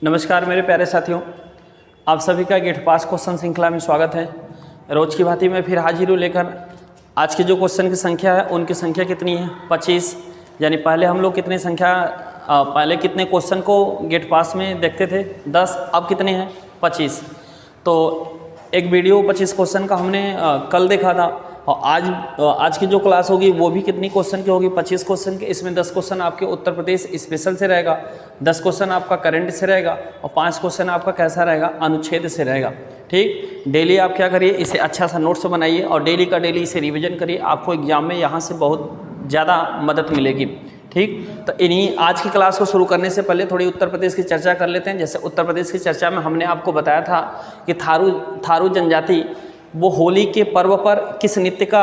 नमस्कार मेरे प्यारे साथियों, आप सभी का गेट पास क्वेश्चन श्रृंखला में स्वागत है। रोज की भांति मैं फिर हाजिर हूँ लेकर। आज के जो क्वेश्चन की संख्या है उनकी संख्या कितनी है? 25। यानी पहले हम लोग पहले कितने क्वेश्चन को गेट पास में देखते थे? 10। अब कितने हैं? 25। तो एक वीडियो 25 क्वेश्चन का हमने कल देखा था और आज की जो क्लास होगी वो भी कितनी क्वेश्चन की होगी? 25 क्वेश्चन के। इसमें 10 क्वेश्चन आपके उत्तर प्रदेश स्पेशल से रहेगा, 10 क्वेश्चन आपका करंट से रहेगा और 5 क्वेश्चन आपका कैसा रहेगा? अनुच्छेद से रहेगा। ठीक, डेली आप क्या करिए, इसे अच्छा सा नोट्स बनाइए और डेली का डेली इसे रिविजन करिए। आपको एग्जाम में यहाँ से बहुत ज़्यादा मदद मिलेगी। ठीक, तो इन्हीं आज की क्लास को शुरू करने से पहले थोड़ी उत्तर प्रदेश की चर्चा कर लेते हैं। जैसे उत्तर प्रदेश की चर्चा में हमने आपको बताया था कि थारू जनजाति वो होली के पर्व पर किस नृत्य का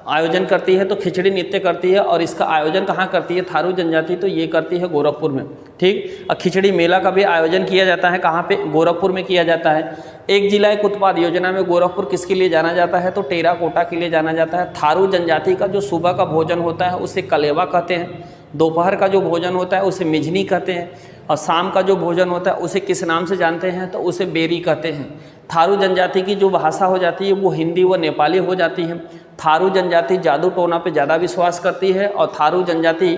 आयोजन करती है? तो खिचड़ी नृत्य करती है। और इसका आयोजन कहाँ करती है थारू जनजाति? तो ये करती है गोरखपुर में। ठीक, और खिचड़ी मेला का भी आयोजन किया जाता है कहाँ पे? गोरखपुर में किया जाता है। एक जिला एक उत्पाद योजना में गोरखपुर किसके लिए जाना जाता है? तो टेराकोटा के लिए जाना जाता है। थारू जनजाति का जो सुबह का भोजन होता है उसे कलेवा कहते हैं, दोपहर का जो भोजन होता है उसे मिझनी कहते हैं और शाम का जो भोजन होता है उसे किस नाम से जानते हैं? तो उसे बेरी कहते हैं। थारू जनजाति की जो भाषा हो जाती है वो हिंदी व नेपाली हो जाती है। थारू जनजाति जादू टोना पे ज़्यादा विश्वास करती है और थारू जनजाति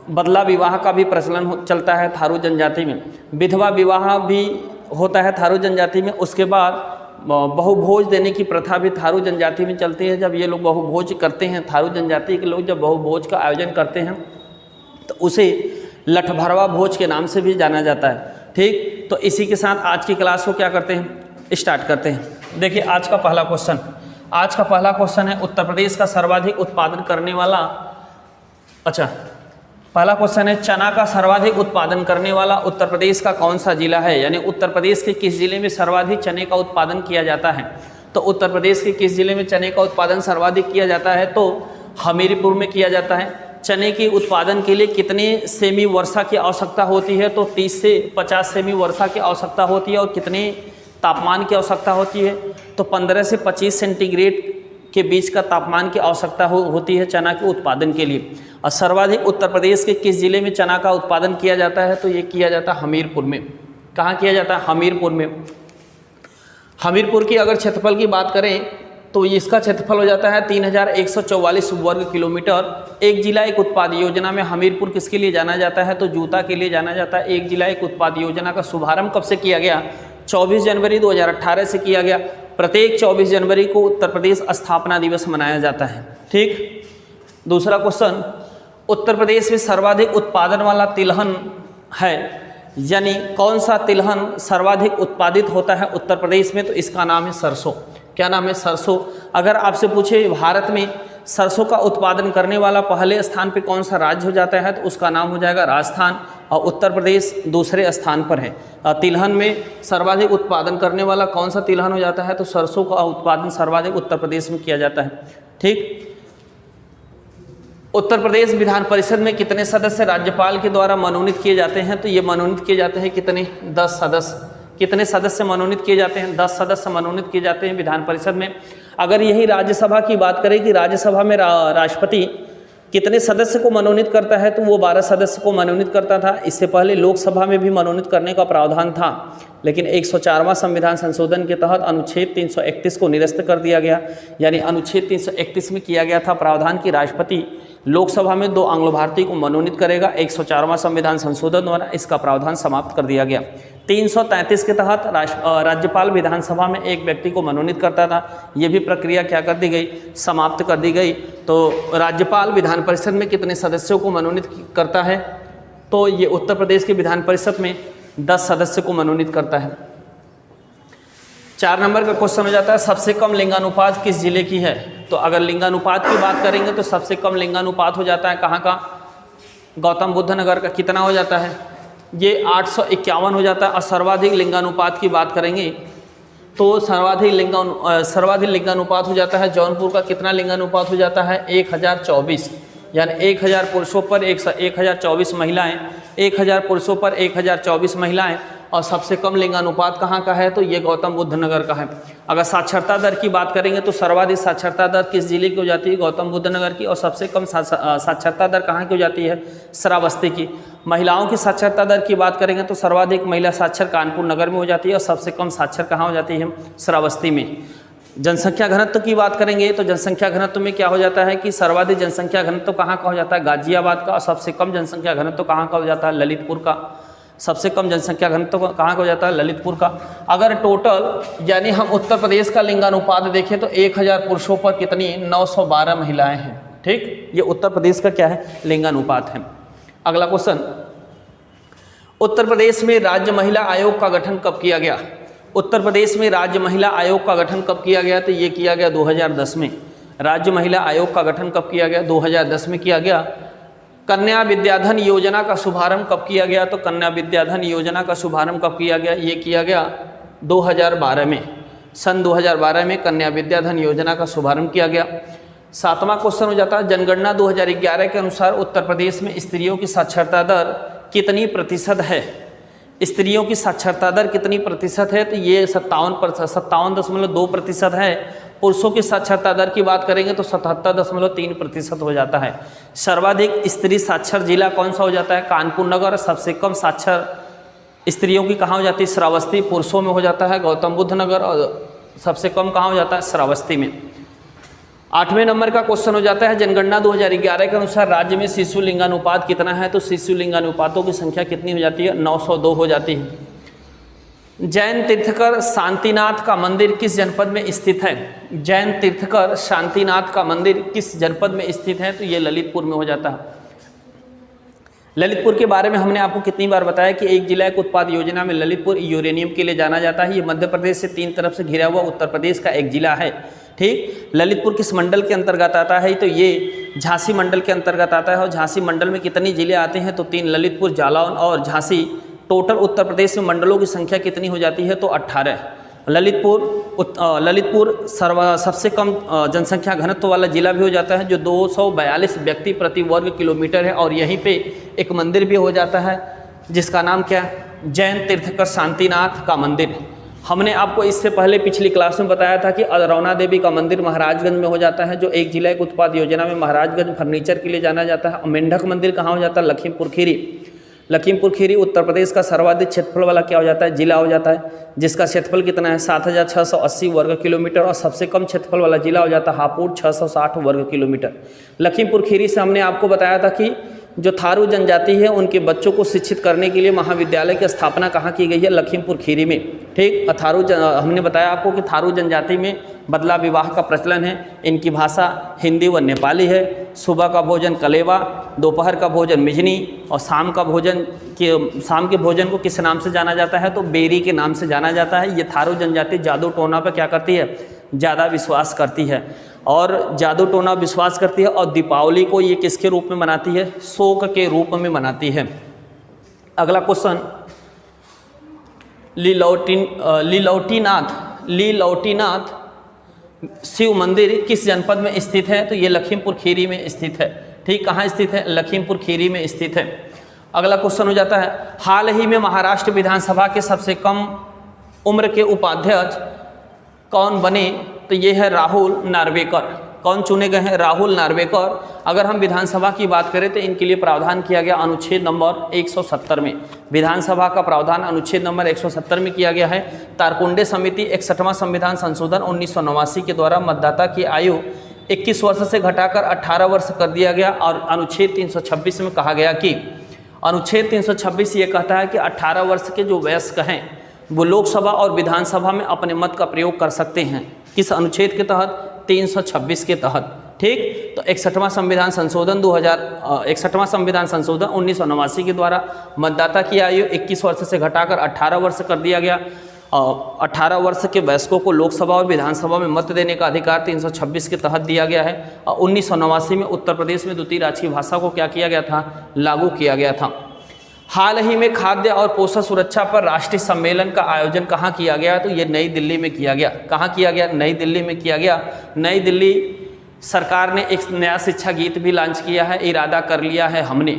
बदला विवाह का भी प्रचलन चलता है थारू जनजाति में। विधवा विवाह भी होता है थारू जनजाति में। उसके बाद बहुभोज देने की प्रथा भी थारू जनजाति में चलती है। जब ये लोग बहुभोज करते हैं, थारू जनजाति के लोग जब बहुभोज का आयोजन करते हैं तो उसे लठभरवा भोज के नाम से भी जाना जाता है। ठीक, तो इसी के साथ आज की क्लास को क्या करते हैं? स्टार्ट करते हैं। देखिए आज का पहला क्वेश्चन है उत्तर प्रदेश का सर्वाधिक उत्पादन करने वाला, पहला क्वेश्चन है चना का सर्वाधिक उत्पादन करने वाला उत्तर प्रदेश का कौन सा जिला है? यानी उत्तर प्रदेश के किस जिले में सर्वाधिक चने का उत्पादन किया जाता है? तो उत्तर प्रदेश के किस जिले में चने का उत्पादन सर्वाधिक किया जाता है? तो हमीरपुर में किया जाता है। चने के उत्पादन के लिए कितने सेमी वर्षा की आवश्यकता होती है? तो 30 से 50 सेमी वर्षा की आवश्यकता होती है। और कितने तापमान की आवश्यकता होती है? तो 15 से 25 सेंटीग्रेड के बीच का तापमान की आवश्यकता होती है चना के उत्पादन के लिए। और सर्वाधिक उत्तर प्रदेश के किस जिले में चना का उत्पादन किया जाता है? तो ये किया जाता है हमीरपुर में। कहाँ किया जाता है? हमीरपुर में। हमीरपुर की अगर क्षेत्रफल की बात करें तो इसका क्षेत्रफल हो जाता है 3144 वर्ग किलोमीटर। एक जिला एक उत्पाद योजना में हमीरपुर किसके लिए जाना जाता है? तो जूता के लिए जाना जाता है। एक जिला एक उत्पाद योजना का शुभारंभ कब से किया गया? 24 जनवरी 2018 से किया गया। प्रत्येक 24 जनवरी को उत्तर प्रदेश स्थापना दिवस मनाया जाता है। ठीक, दूसरा क्वेश्चन, उत्तर प्रदेश में सर्वाधिक उत्पादन वाला तिलहन है, यानी कौन सा तिलहन सर्वाधिक उत्पादित होता है उत्तर प्रदेश में? तो इसका नाम है सरसों। क्या नाम है? सरसों। अगर आपसे पूछे भारत में सरसों का उत्पादन करने वाला पहले स्थान पे कौन सा राज्य हो जाता है? तो उसका नाम हो जाएगा राजस्थान और उत्तर प्रदेश दूसरे स्थान पर है। तिलहन में सर्वाधिक उत्पादन करने वाला कौन सा तिलहन हो जाता है? तो सरसों का उत्पादन सर्वाधिक उत्तर प्रदेश में किया जाता है। ठीक, उत्तर प्रदेश विधान परिषद में कितने सदस्य राज्यपाल के द्वारा मनोनीत किए जाते हैं? तो ये मनोनीत किए जाते हैं कितने? 10 सदस्य। कितने सदस्य मनोनीत किए जाते हैं? 10 सदस्य मनोनीत किए जाते हैं विधान परिषद में। अगर यही राज्यसभा की बात करें कि राज्यसभा में राष्ट्रपति कितने सदस्य को मनोनीत करता है? तो वो 12 सदस्य को मनोनीत करता था। इससे पहले लोकसभा में भी मनोनीत करने का प्रावधान था, लेकिन 104वां संविधान संशोधन के तहत अनुच्छेद 331 को निरस्त कर दिया गया। यानी अनुच्छेद 331 में किया गया था प्रावधान कि राष्ट्रपति लोकसभा में 2 आंग्लो भारतीय को मनोनीत करेगा। 104वां संविधान संशोधन द्वारा इसका प्रावधान समाप्त कर दिया गया। 333 के तहत राज्यपाल विधानसभा में एक व्यक्ति को मनोनीत करता था। ये भी प्रक्रिया क्या कर दी गई? समाप्त कर दी गई। तो राज्यपाल विधान परिषद में कितने सदस्यों को मनोनीत करता है? तो ये उत्तर प्रदेश के विधान परिषद में 10 सदस्य को मनोनीत करता है। 4 नंबर का क्वेश्चन हो जाता है सबसे कम लिंगानुपात किस जिले की है? तो अगर लिंगानुपात की बात करेंगे तो सबसे कम लिंगानुपात हो जाता है कहाँ का? गौतम बुद्ध नगर का। कितना हो जाता है? ये 851 हो जाता है। और सर्वाधिक लिंगानुपात की बात करेंगे तो सर्वाधिक लिंगानुपात हो जाता है जौनपुर का। कितना लिंगानुपात हो जाता है? 1024। यानी 1000 पुरुषों पर 1024 महिलाएं, 1000 पुरुषों पर 1024 महिलाएं और सबसे कम लिंगानुपात कहाँ का है, तो ये गौतम बुद्ध नगर का है। अगर साक्षरता दर की बात करेंगे तो सर्वाधिक साक्षरता दर किस जिले की हो जाती है, गौतम बुद्ध नगर की, और सबसे कम साक्षरता दर कहाँ की हो जाती है, श्रावस्ती की। महिलाओं की साक्षरता दर की बात करेंगे तो सर्वाधिक महिला साक्षर कानपुर नगर में हो जाती है और सबसे कम साक्षर कहाँ हो जाती है, श्रावस्ती में। जनसंख्या घनत्व की बात करेंगे तो जनसंख्या घनत्व में क्या हो जाता है कि सर्वाधिक जनसंख्या घनत्व कहाँ का हो जाता है, गाजियाबाद का, और सबसे कम जनसंख्या घनत्व कहाँ का हो जाता है, ललितपुर का। सबसे कम जनसंख्या घनत्व कहाँ का हो जाता है, ललितपुर का। अगर टोटल यानी हम उत्तर प्रदेश का लिंगानुपात देखें तो 1000 पुरुषों पर कितनी, 912 महिलाएं हैं। ठीक, ये उत्तर प्रदेश का क्या है, लिंगानुपात है। अगला क्वेश्चन, उत्तर प्रदेश में राज्य महिला आयोग का गठन कब किया गया। उत्तर प्रदेश में राज्य महिला आयोग का गठन कब किया गया, तो ये किया गया 2010 में। राज्य महिला आयोग का गठन कब किया गया, 2010 में किया गया। कन्या विद्याधन योजना का शुभारंभ कब किया गया, तो कन्या विद्याधन योजना का शुभारंभ कब किया गया, ये किया गया 2012 में। सन 2012 में कन्या विद्याधन योजना का शुभारंभ किया गया। 7वां क्वेश्चन हो जाता है, जनगणना 2011 के अनुसार उत्तर प्रदेश में स्त्रियों की साक्षरता दर कितनी प्रतिशत है। स्त्रियों की साक्षरता दर कितनी प्रतिशत है, तो ये 57.2% है। पुरुषों की साक्षरता दर की बात करेंगे तो 77.3% हो जाता है। सर्वाधिक स्त्री साक्षर जिला कौन सा हो जाता है, कानपुर नगर। सबसे कम साक्षर स्त्रियों की कहाँ हो जाती है, श्रावस्ती। पुरुषों में हो जाता है गौतम बुद्ध नगर, और सबसे कम कहाँ हो जाता है, श्रावस्ती में। 8वें नंबर का क्वेश्चन हो जाता है, जनगणना 2011 के अनुसार राज्य में शिशु लिंगानुपात कितना है, तो शिशु लिंगानुपातों की संख्या कितनी हो जाती है, 902 हो जाती है। जैन तीर्थकर शांतिनाथ का मंदिर किस जनपद में स्थित है। जैन तीर्थकर शांतिनाथ का मंदिर किस जनपद में स्थित है, तो ये ललितपुर में हो जाता है। ललितपुर के बारे में हमने आपको कितनी बार बताया कि एक जिला एक उत्पाद योजना में ललितपुर यूरेनियम के लिए जाना जाता है। ये मध्य प्रदेश से 3 तरफ से घिरा हुआ उत्तर प्रदेश का एक जिला है। ठीक, ललितपुर किस मंडल के अंतर्गत आता है, तो ये झांसी मंडल के अंतर्गत आता है। और झांसी मंडल में कितनी जिले आते हैं, तो 3, ललितपुर, जालौन और झांसी। टोटल उत्तर प्रदेश में मंडलों की संख्या कितनी हो जाती है, तो 18। ललितपुर सबसे कम जनसंख्या घनत्व वाला जिला भी हो जाता है, जो 242 व्यक्ति प्रति वर्ग किलोमीटर है। और यहीं पे एक मंदिर भी हो जाता है जिसका नाम क्या है, जैन तीर्थकर शांतिनाथ का मंदिर। हमने आपको इससे पहले पिछली क्लास में बताया था कि अलरौना देवी का मंदिर महाराजगंज में हो जाता है, जो एक जिला एक उत्पाद योजना में महाराजगंज फर्नीचर के लिए जाना जाता है। और मेंढक मंदिर कहाँ हो जाता है, लखीमपुर खीरी। लखीमपुर खीरी उत्तर प्रदेश का सर्वाधिक क्षेत्रफल वाला क्या हो जाता है, जिला हो जाता है, जिसका क्षेत्रफल कितना है, 7680 वर्ग किलोमीटर। और सबसे कम क्षेत्रफल वाला जिला हो जाता है हापुड़, 660 वर्ग किलोमीटर। लखीमपुर खीरी से हमने आपको बताया था कि जो थारू जनजाति है उनके बच्चों को शिक्षित करने के लिए महाविद्यालय की स्थापना कहाँ की गई है, लखीमपुर खीरी में। ठीक, हमने बताया आपको कि थारू जनजाति में बदला विवाह का प्रचलन है। इनकी भाषा हिंदी व नेपाली है। सुबह का भोजन कलेवा, दोपहर का भोजन मिजनी, और शाम के भोजन को किस नाम से जाना जाता है, तो बेरी के नाम से जाना जाता है। ये थारू जनजाति जादू टोना पर क्या करती है, ज़्यादा विश्वास करती है। और जादू टोना विश्वास करती है। और दीपावली को ये किसके रूप में मनाती है, शोक के रूप में मनाती है। अगला क्वेश्चन, लीलौटीनाथ शिव मंदिर किस जनपद में स्थित है, तो ये लखीमपुर खीरी में स्थित है। ठीक, कहाँ स्थित है, लखीमपुर खीरी में स्थित है। अगला क्वेश्चन हो जाता है, हाल ही में महाराष्ट्र विधानसभा के सबसे कम उम्र के उपाध्यक्ष कौन बने, तो ये है राहुल नार्वेकर। कौन चुने गए हैं, राहुल नार्वेकर। अगर हम विधानसभा की बात करें तो इनके लिए प्रावधान किया गया अनुच्छेद नंबर 170 में। विधानसभा का प्रावधान अनुच्छेद नंबर 170 में किया गया है। तारकुंडे समिति 61वां संविधान संशोधन 1989 के द्वारा मतदाता की आयु 21 वर्ष से घटाकर 18 वर्ष कर दिया गया। और अनुच्छेद 326 में कहा गया कि अनुच्छेद 326 ये कहता है कि 18 वर्ष के जो वयस्क हैं वो लोकसभा और विधानसभा में अपने मत का प्रयोग कर सकते हैं। किस अनुच्छेद के तहत, 326 के तहत। ठीक, तो 61वां संविधान संशोधन 61वां संविधान संशोधन 1989 के द्वारा मतदाता की आयु 21 वर्ष से घटाकर 18 वर्ष कर दिया गया। 18 वर्ष के वयस्कों को लोकसभा और विधानसभा में मत देने का अधिकार 326 के तहत दिया गया है। और 1989 में उत्तर प्रदेश में द्वितीय राजकीय भाषा को क्या किया गया था, लागू किया गया था। हाल ही में खाद्य और पोषण सुरक्षा पर राष्ट्रीय सम्मेलन का आयोजन कहाँ किया गया, तो ये नई दिल्ली में किया गया। कहाँ किया गया, नई दिल्ली में किया गया। नई दिल्ली सरकार ने एक नया शिक्षा गीत भी लॉन्च किया है, इरादा कर लिया है हमने।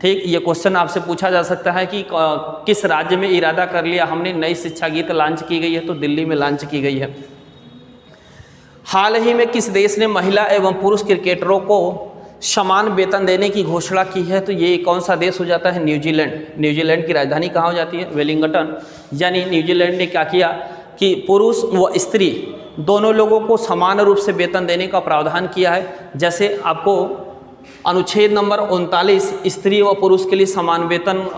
ठीक, ये क्वेश्चन आपसे पूछा जा सकता है कि किस राज्य में इरादा कर लिया हमने नई शिक्षा गीत लॉन्च की गई है, तो दिल्ली में लॉन्च की गई है। हाल ही में किस देश ने महिला एवं पुरुष क्रिकेटरों को समान वेतन देने की घोषणा की है, तो ये कौन सा देश हो जाता है? न्यूजीलैंड। न्यूजीलैंड की राजधानी कहाँ हो जाती है? वेलिंगटन। यानी न्यूजीलैंड ने क्या किया कि पुरुष व स्त्री दोनों लोगों को समान रूप से वेतन देने का प्रावधान किया है। जैसे आपको अनुच्छेद नंबर 39 स्त्री व पुरुष के लिए समान वेतन,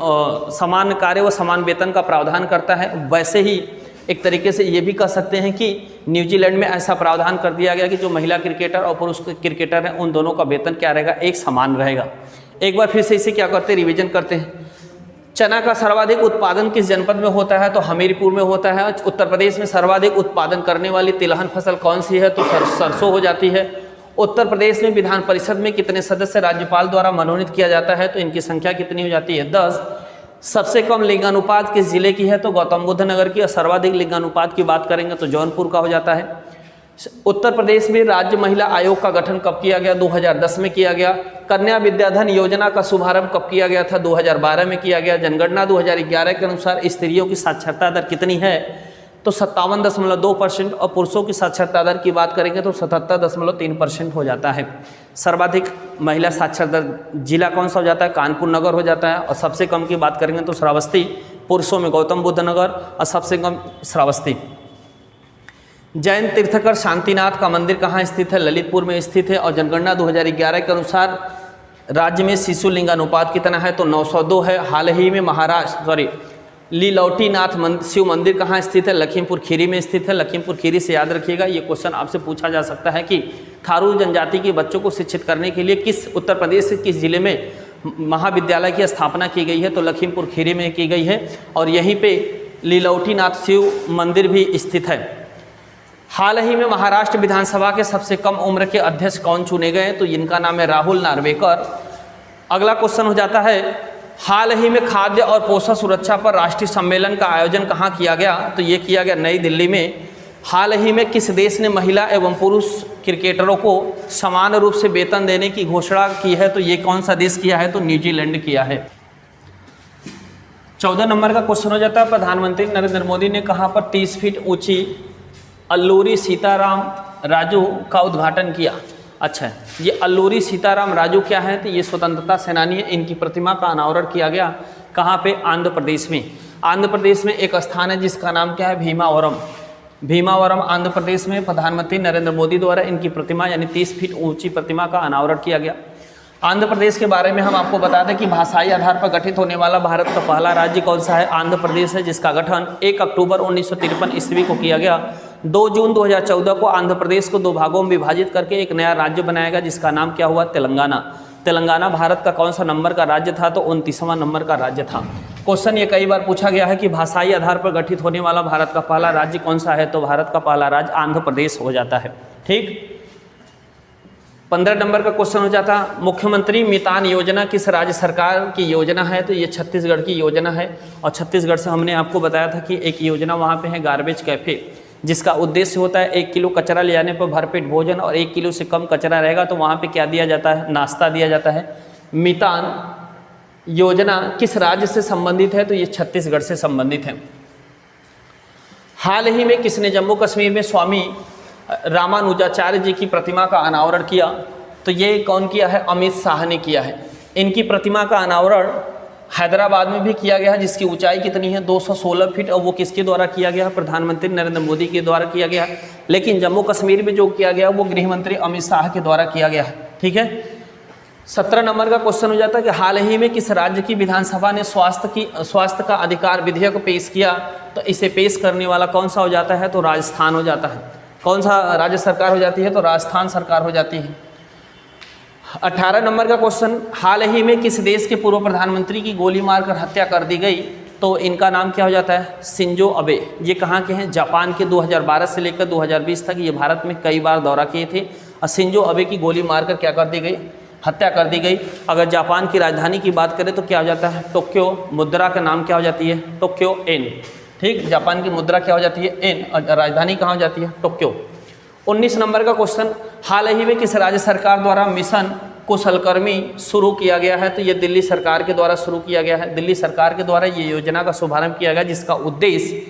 समान कार्य व समान वेतन का प्रावधान करता है, वैसे ही एक तरीके से ये भी कह सकते हैं कि न्यूजीलैंड में ऐसा प्रावधान कर दिया गया कि जो महिला क्रिकेटर और पुरुष क्रिकेटर हैं उन दोनों का वेतन क्या रहेगा? एक समान रहेगा। एक बार फिर से इसे क्या करते हैं? रिवीजन करते हैं। चना का सर्वाधिक उत्पादन किस जनपद में होता है? तो हमीरपुर में होता है। उत्तर प्रदेश में सर्वाधिक उत्पादन करने वाली तिलहन फसल कौन सी है? तो सरसों हो जाती है। उत्तर प्रदेश में विधान परिषद में कितने सदस्य राज्यपाल द्वारा मनोनीत किया जाता है? तो इनकी संख्या कितनी हो जाती है? 10। सबसे कम लिंगानुपात किस जिले की है? तो गौतम बुद्ध नगर की। और सर्वाधिक लिंगानुपात की बात करेंगे तो जौनपुर का हो जाता है। उत्तर प्रदेश में राज्य महिला आयोग का गठन कब किया गया? 2010 में किया गया। कन्या विद्याधन योजना का शुभारंभ कब किया गया था? 2012 में किया गया। जनगणना 2011 के अनुसार स्त्रियों की साक्षरता दर कितनी है? तो 57.2% और पुरुषों की साक्षरता दर की बात करेंगे तो 77.3% हो जाता है। सर्वाधिक महिला साक्षर दर जिला कौन सा हो जाता है? कानपुर नगर हो जाता है। और सबसे कम की बात करेंगे तो श्रावस्ती। पुरुषों में गौतम बुद्ध नगर और सबसे कम श्रावस्ती। जैन तीर्थकर शांतिनाथ का मंदिर कहाँ स्थित है? ललितपुर में स्थित है। और जनगणना 2011 के अनुसार राज्य में शिशु लिंगानुपात कितना है? तो 902 है। हाल ही में लीलौटीनाथ शिव मंदिर कहाँ स्थित है? लखीमपुर खीरी में स्थित है। लखीमपुर खीरी से याद रखिएगा, ये क्वेश्चन आपसे पूछा जा सकता है कि थारू जनजाति के बच्चों को शिक्षित करने के लिए किस उत्तर प्रदेश के किस जिले में महाविद्यालय की स्थापना की गई है? तो लखीमपुर खीरी में की गई है। और यहीं पे लीलौटीनाथ शिव मंदिर भी स्थित है। हाल ही में महाराष्ट्र विधानसभा के सबसे कम उम्र के अध्यक्ष कौन चुने गए? तो इनका नाम है राहुल नार्वेकर। अगला क्वेश्चन हो जाता है, हाल ही में खाद्य और पोषण सुरक्षा पर राष्ट्रीय सम्मेलन का आयोजन कहाँ किया गया? तो ये किया गया नई दिल्ली में। हाल ही में किस देश ने महिला एवं पुरुष क्रिकेटरों को समान रूप से वेतन देने की घोषणा की है? तो ये कौन सा देश किया है? तो न्यूजीलैंड किया है। 14 नंबर का क्वेश्चन हो जाता है, प्रधानमंत्री नरेंद्र मोदी ने कहाँ पर 30 फीट ऊंची अल्लूरी सीताराम राजू का उद्घाटन किया? अच्छा, ये अल्लूरी सीताराम राजू क्या है? तो ये स्वतंत्रता सेनानी है। इनकी प्रतिमा का अनावरण किया गया कहाँ पे? आंध्र प्रदेश में। आंध्र प्रदेश में एक स्थान है जिसका नाम क्या है? भीमावरम। भीमावरम आंध्र प्रदेश में प्रधानमंत्री नरेंद्र मोदी द्वारा इनकी प्रतिमा यानी 30 फीट ऊंची प्रतिमा का अनावरण किया गया। आंध्र प्रदेश के बारे में हम आपको बता दें कि भाषाई आधार पर गठित होने वाला भारत का पहला राज्य कौन सा है? आंध्र प्रदेश है, जिसका गठन 1 अक्टूबर 1953 ईस्वी को किया गया। 2 जून 2014 को आंध्र प्रदेश को 2 भागों में विभाजित करके एक नया राज्य बनाया गया जिसका नाम क्या हुआ? तेलंगाना। तेलंगाना भारत का कौन सा नंबर का राज्य था? तो 29वां नंबर का राज्य था। क्वेश्चन ये कई बार पूछा गया है कि भाषाई आधार पर गठित होने वाला भारत का पहला राज्य कौन सा है? तो भारत का पहला राज्य आंध्र प्रदेश हो जाता है। ठीक, 15 नंबर का क्वेश्चन हो जाता, मुख्यमंत्री मितान योजना किस राज्य सरकार की योजना है? तो ये छत्तीसगढ़ की योजना है। और छत्तीसगढ़ से हमने आपको बताया था कि एक योजना वहाँ पे है गार्बेज कैफे, जिसका उद्देश्य होता है 1 किलो कचरा ले जाने पर भरपेट भोजन और 1 किलो से कम कचरा रहेगा तो वहाँ पे क्या दिया जाता है? नाश्ता दिया जाता है। मितान योजना किस राज्य से संबंधित है? तो ये छत्तीसगढ़ से संबंधित है। हाल ही में किसने जम्मू कश्मीर में स्वामी रामानुजाचार्य जी की प्रतिमा का अनावरण किया? तो ये कौन किया है? अमित शाह ने किया है। इनकी प्रतिमा का अनावरण हैदराबाद में भी किया गया है, जिसकी ऊंचाई कितनी है? 216 फीट। और वो किसके द्वारा किया गया? प्रधानमंत्री नरेंद्र मोदी के द्वारा किया गया। लेकिन जम्मू कश्मीर में जो किया गया वो गृह मंत्री अमित शाह के द्वारा किया गया है। ठीक है, 17 नंबर का क्वेश्चन हो जाता है कि हाल ही में किस राज्य की विधानसभा ने स्वास्थ्य का अधिकार विधेयक पेश किया? तो इसे पेश करने वाला कौन सा हो जाता है? तो राजस्थान हो जाता है। कौन सा राज्य सरकार हो जाती है? तो राजस्थान सरकार हो जाती है। 18 नंबर का क्वेश्चन, हाल ही में किस देश के पूर्व प्रधानमंत्री की गोली मारकर हत्या कर दी गई? तो इनका नाम क्या हो जाता है? Shinzo Abe. ये कहाँ के हैं? जापान के। 2012 से लेकर 2020 तक ये भारत में कई बार दौरा किए थे। और शिंजो अबे की गोली मारकर क्या कर दी गई? हत्या कर दी गई। अगर जापान की राजधानी की बात करें तो क्या हो जाता है? टोक्यो। मुद्रा का नाम क्या हो जाती है? Tokyo N. ठीक, जापान की मुद्रा क्या हो जाती है? एन। और राजधानी कहाँ हो जाती है? टोक्यो। 19 नंबर का क्वेश्चन, हाल ही में किस राज्य सरकार द्वारा मिशन कुशलकर्मी शुरू किया गया है, तो ये दिल्ली सरकार के द्वारा शुरू किया गया है। दिल्ली सरकार के द्वारा ये योजना का शुभारंभ किया गया, जिसका उद्देश्य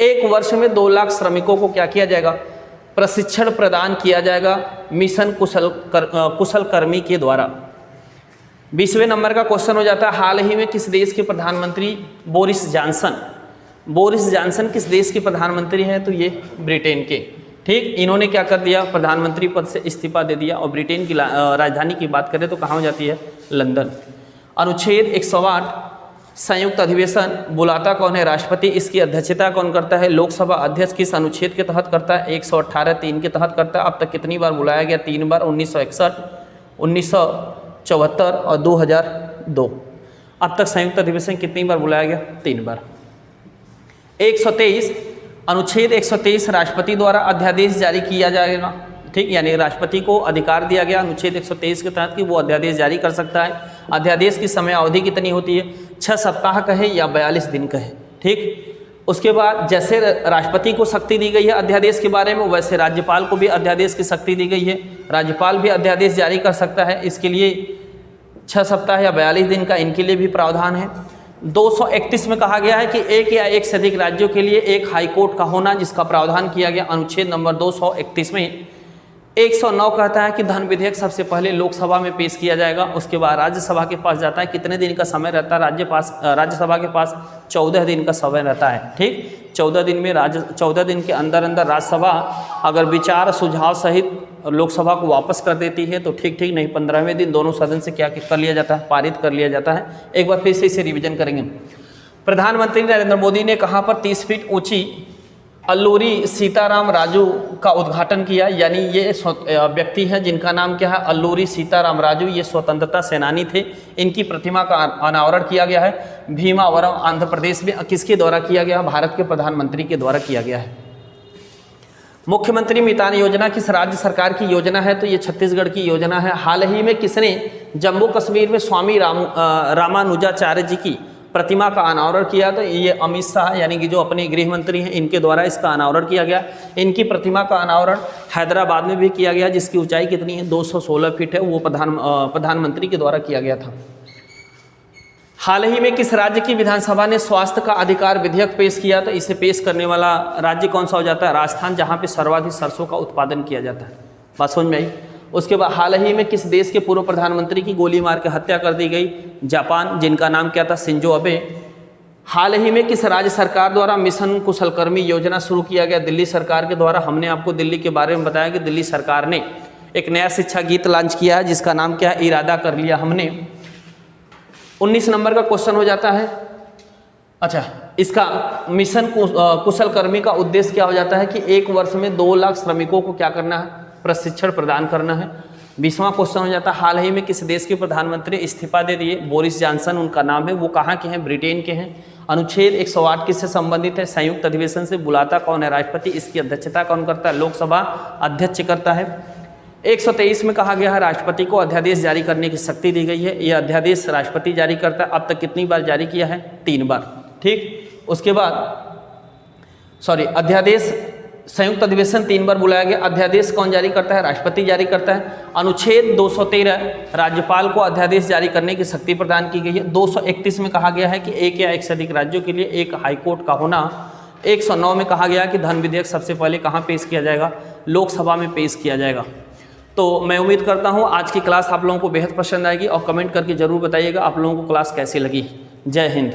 1 वर्ष में 2 लाख श्रमिकों को क्या किया जाएगा, प्रशिक्षण प्रदान किया जाएगा मिशन कुशलकर्मी के द्वारा। 20वें नंबर का क्वेश्चन हो जाता है, हाल ही में किस देश के प्रधानमंत्री बोरिस जॉनसन किस देश के प्रधानमंत्री हैं, तो ये ब्रिटेन के। ठीक, इन्होंने क्या कर दिया, प्रधानमंत्री पद से इस्तीफा दे दिया। और ब्रिटेन की राजधानी की बात करें तो कहाँ हो जाती है, लंदन। अनुच्छेद 108 संयुक्त अधिवेशन बुलाता कौन है, राष्ट्रपति। इसकी अध्यक्षता कौन करता है, लोकसभा अध्यक्ष। किस अनुच्छेद के तहत करता है, 118(3) के तहत करता है। अब तक कितनी बार बुलाया गया, 3 बार, 1961, 1974 और 2002। अब तक संयुक्त अधिवेशन कितनी बार बुलाया गया, 3 बार। 123 अनुच्छेद 123 राष्ट्रपति द्वारा अध्यादेश जारी किया जाएगा। ठीक, यानी राष्ट्रपति को अधिकार दिया गया अनुच्छेद 123 के तहत कि वो अध्यादेश जारी कर सकता है। अध्यादेश की समय अवधि कितनी होती है, 6 सप्ताह कहे या 42 दिन कहे। ठीक, उसके बाद जैसे राष्ट्रपति को शक्ति दी गई है अध्यादेश के बारे में, वैसे राज्यपाल को भी अध्यादेश की शक्ति दी गई है। राज्यपाल भी अध्यादेश जारी कर सकता है। इसके लिए 6 सप्ताह या 42 दिन का इनके लिए भी प्रावधान है। 231 में कहा गया है कि एक या एक से अधिक राज्यों के लिए एक हाईकोर्ट का होना, जिसका प्रावधान किया गया अनुच्छेद नंबर 231 में। 109 कहता है कि धन विधेयक सबसे पहले लोकसभा में पेश किया जाएगा, उसके बाद राज्यसभा के पास जाता है। कितने दिन का समय रहता है राज्यसभा के पास, 14 दिन का समय रहता है। ठीक, 14 दिन में 14 दिन के अंदर राज्यसभा अगर विचार सुझाव सहित लोकसभा को वापस कर देती है तो ठीक, नहीं 15वें दिन दोनों सदन से क्या कर लिया जाता है, पारित कर लिया जाता है। एक बार फिर से इसे रिवीजन करेंगे। प्रधानमंत्री नरेंद्र मोदी ने कहाँ पर 30 फीट ऊंची अल्लूरी सीताराम राजू का उद्घाटन किया। यानी ये व्यक्ति हैं जिनका नाम क्या है, अल्लूरी सीताराम राजू। ये स्वतंत्रता सेनानी थे। इनकी प्रतिमा का अनावरण किया गया है भीमावरम, आंध्र प्रदेश में। किसके द्वारा किया गया, भारत के प्रधानमंत्री के द्वारा किया गया है। मुख्यमंत्री मितान योजना किस राज्य सरकार की योजना है, तो ये छत्तीसगढ़ की योजना है। हाल ही में किसने जम्मू कश्मीर में स्वामी रामानुजाचार्य जी की प्रतिमा का अनावरण किया, तो ये अमित शाह यानी कि जो अपने गृह मंत्री हैं इनके द्वारा इसका अनावरण किया गया। इनकी प्रतिमा का अनावरण हैदराबाद में भी किया गया, जिसकी ऊंचाई कितनी है, 216 फीट है। वो प्रधानमंत्री के द्वारा किया गया था। हाल ही में किस राज्य की विधानसभा ने स्वास्थ्य का अधिकार विधेयक पेश किया, तो इसे पेश करने वाला राज्य कौन सा हो जाता है, राजस्थान, जहाँ पे सर्वाधिक सरसों का उत्पादन किया जाता है। बात समझ में आई। उसके बाद हाल ही में किस देश के पूर्व प्रधानमंत्री की गोली मार के हत्या कर दी गई, जापान, जिनका नाम क्या था, शिंजो अबे। हाल ही में किस राज्य सरकार द्वारा मिशन कुशलकर्मी योजना शुरू किया गया, दिल्ली सरकार के द्वारा। हमने आपको दिल्ली के बारे में बताया कि दिल्ली सरकार ने एक नया शिक्षा गीत लॉन्च किया है, जिसका नाम क्या है, इरादा कर लिया हमने। 19 नंबर का क्वेश्चन हो जाता है, अच्छा, इसका मिशन कुशलकर्मी का उद्देश्य क्या हो जाता है कि 1 वर्ष में 2 लाख श्रमिकों को क्या करना है, प्रशिक्षण प्रदान करना है। 20वां क्वेश्चन हो जाता है, हाल ही में किस देश के प्रधानमंत्री इस्तीफा दे दिए, बोरिस जॉनसन उनका नाम है। वो कहाँ के हैं, ब्रिटेन के हैं। अनुच्छेद 108 किससे संबंधित है, संयुक्त अधिवेशन से। बुलाता कौन है, राष्ट्रपति। इसकी अध्यक्षता कौन करता है, लोकसभा अध्यक्ष करता है। 123 में कहा गया है राष्ट्रपति को अध्यादेश जारी करने की शक्ति दी गई है। यह अध्यादेश राष्ट्रपति जारी करता है। अब तक कितनी बार जारी किया है, 3 बार। ठीक, उसके बाद अध्यादेश संयुक्त अधिवेशन 3 बार बुलाया गया। अध्यादेश कौन जारी करता है, राष्ट्रपति जारी करता है। अनुच्छेद 213 राज्यपाल को अध्यादेश जारी करने की शक्ति प्रदान की गई है। 231 में कहा गया है कि एक या एक से अधिक राज्यों के लिए एक हाईकोर्ट का होना। 109 में कहा गया कि धन विधेयक सबसे पहले कहाँ पेश किया जाएगा, लोकसभा में पेश किया जाएगा। तो मैं उम्मीद करता हूँ आज की क्लास आप लोगों को बेहद पसंद आएगी और कमेंट करके ज़रूर बताइएगा आप लोगों को क्लास कैसी लगी। जय हिंद।